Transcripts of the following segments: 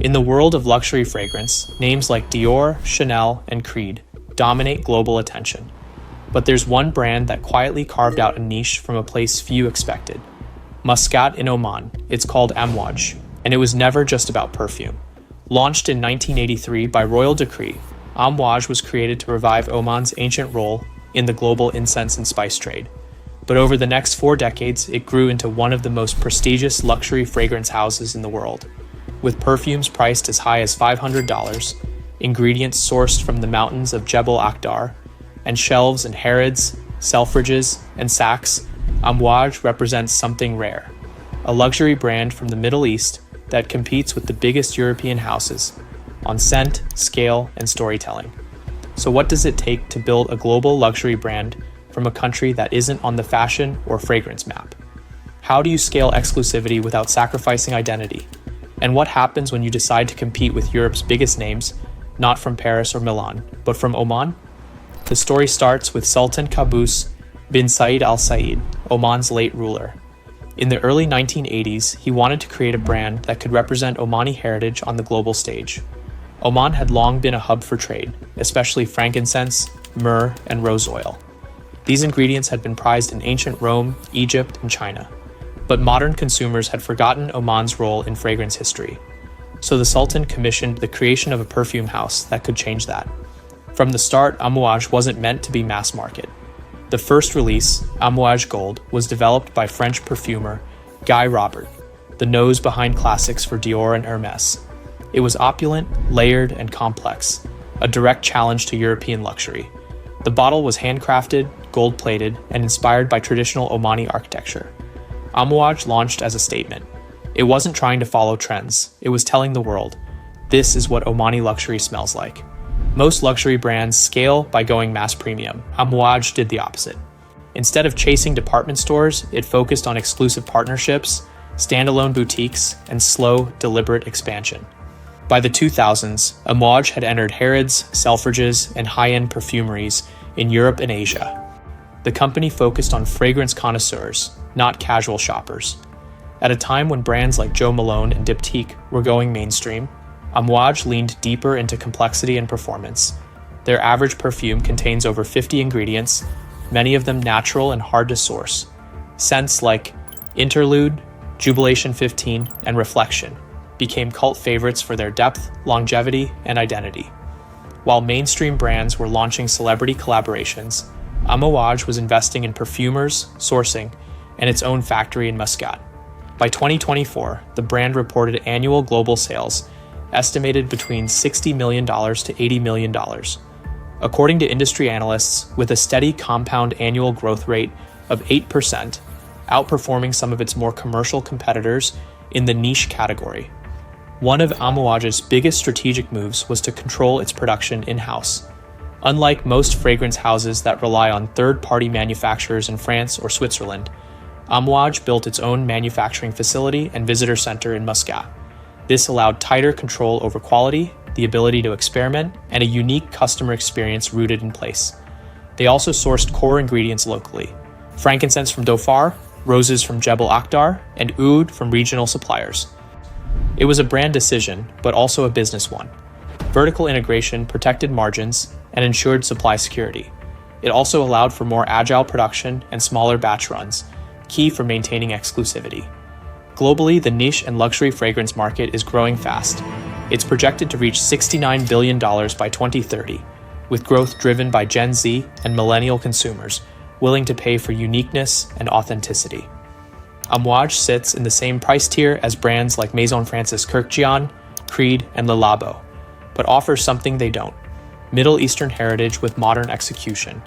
In the world of luxury fragrance, names like Dior, Chanel, and Creed dominate global attention. But there's one brand that quietly carved out a niche from a place few expected. Muscat in Oman. It's called Amouage, and it was never just about perfume. Launched in 1983 by royal decree, Amouage was created to revive Oman's ancient role in the global incense and spice trade. But over the next 4 decades, it grew into one of the most prestigious luxury fragrance houses in the world. With perfumes priced as high as $500, ingredients sourced from the mountains of Jebel Akhdar, and shelves in Harrods, Selfridges, and Saks, Amouage represents something rare. A luxury brand from the Middle East that competes with the biggest European houses on scent, scale, and storytelling. So what does it take to build a global luxury brand from a country that isn't on the fashion or fragrance map? How do you scale exclusivity without sacrificing identity? And what happens when you decide to compete with Europe's biggest names, not from Paris or Milan, but from Oman? The story starts with Sultan Qaboos bin Said Al Said, Oman's late ruler. In the early 1980s, he wanted to create a brand that could represent Omani heritage on the global stage. Oman had long been a hub for trade, especially frankincense, myrrh, and rose oil. These ingredients had been prized in ancient Rome, Egypt, and China. But modern consumers had forgotten Oman's role in fragrance history. So the Sultan commissioned the creation of a perfume house that could change that. From the start, Amouage wasn't meant to be mass market. The first release, Amouage Gold, was developed by French perfumer Guy Robert, the nose behind classics for Dior and Hermès. It was opulent, layered, and complex, a direct challenge to European luxury. The bottle was handcrafted, gold-plated, and inspired by traditional Omani architecture. Amouage launched as a statement. It wasn't trying to follow trends, it was telling the world, this is what Omani luxury smells like. Most luxury brands scale by going mass premium. Amouage did the opposite. Instead of chasing department stores, it focused on exclusive partnerships, standalone boutiques, and slow, deliberate expansion. By the 2000s, Amouage had entered Harrods, Selfridges, and high-end perfumeries in Europe and Asia. The company focused on fragrance connoisseurs, not casual shoppers. At a time when brands like Jo Malone and Diptyque were going mainstream, Amouage leaned deeper into complexity and performance. Their average perfume contains over 50 ingredients, many of them natural and hard to source. Scents like Interlude, Jubilation 15, and Reflection became cult favorites for their depth, longevity, and identity. While mainstream brands were launching celebrity collaborations, Amouage was investing in perfumers, sourcing, and its own factory in Muscat. By 2024, the brand reported annual global sales estimated between $60 million to $80 million. According to industry analysts, with a steady compound annual growth rate of 8%, outperforming some of its more commercial competitors in the niche category. One of Amouage's biggest strategic moves was to control its production in-house. Unlike most fragrance houses that rely on third-party manufacturers in France or Switzerland, Amouage built its own manufacturing facility and visitor center in Muscat. This allowed tighter control over quality, the ability to experiment, and a unique customer experience rooted in place. They also sourced core ingredients locally: frankincense from Dhofar, roses from Jebel Akhdar, and oud from regional suppliers. It was a brand decision, but also a business one. Vertical integration protected margins and ensured supply security. It also allowed for more agile production and smaller batch runs, key for maintaining exclusivity. Globally, the niche and luxury fragrance market is growing fast. It's projected to reach $69 billion by 2030, with growth driven by Gen Z and millennial consumers willing to pay for uniqueness and authenticity. Amouage sits in the same price tier as brands like Maison Francis Kurkdjian, Creed, and Le Labo, but offers something they don't: Middle Eastern heritage with modern execution.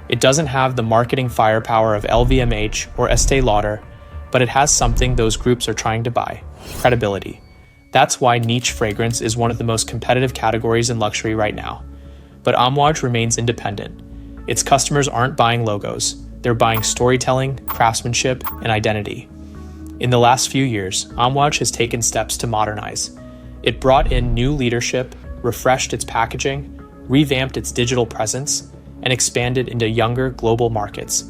It doesn't have the marketing firepower of LVMH or Estée Lauder, but it has something those groups are trying to buy: credibility. That's why niche fragrance is one of the most competitive categories in luxury right now. But Amouage remains independent. Its customers aren't buying logos, they're buying storytelling, craftsmanship, and identity. In the last few years, Amouage has taken steps to modernize. It brought in new leadership, refreshed its packaging, revamped its digital presence, and expanded into younger global markets.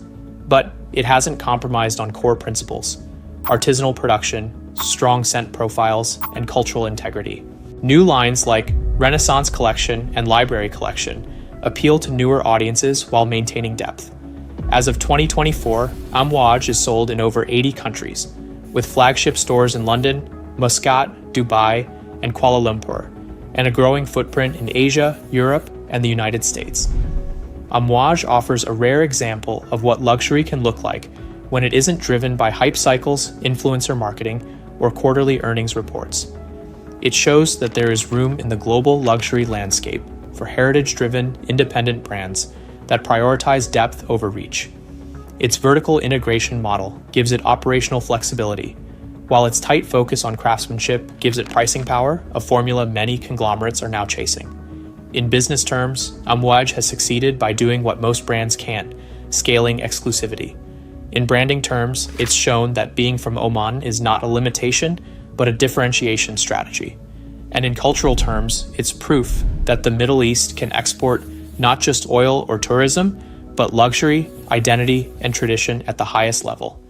But it hasn't compromised on core principles: artisanal production, strong scent profiles, and cultural integrity. New lines like Renaissance Collection and Library Collection appeal to newer audiences while maintaining depth. As of 2024, Amouage is sold in over 80 countries, with flagship stores in London, Muscat, Dubai, and Kuala Lumpur, and a growing footprint in Asia, Europe, and the United States. Amouage offers a rare example of what luxury can look like when it isn't driven by hype cycles, influencer marketing, or quarterly earnings reports. It shows that there is room in the global luxury landscape for heritage-driven, independent brands that prioritize depth over reach. Its vertical integration model gives it operational flexibility, while its tight focus on craftsmanship gives it pricing power, a formula many conglomerates are now chasing. In business terms, Amouage has succeeded by doing what most brands can't, scaling exclusivity. In branding terms, it's shown that being from Oman is not a limitation, but a differentiation strategy. And in cultural terms, it's proof that the Middle East can export not just oil or tourism, but luxury, identity, and tradition at the highest level.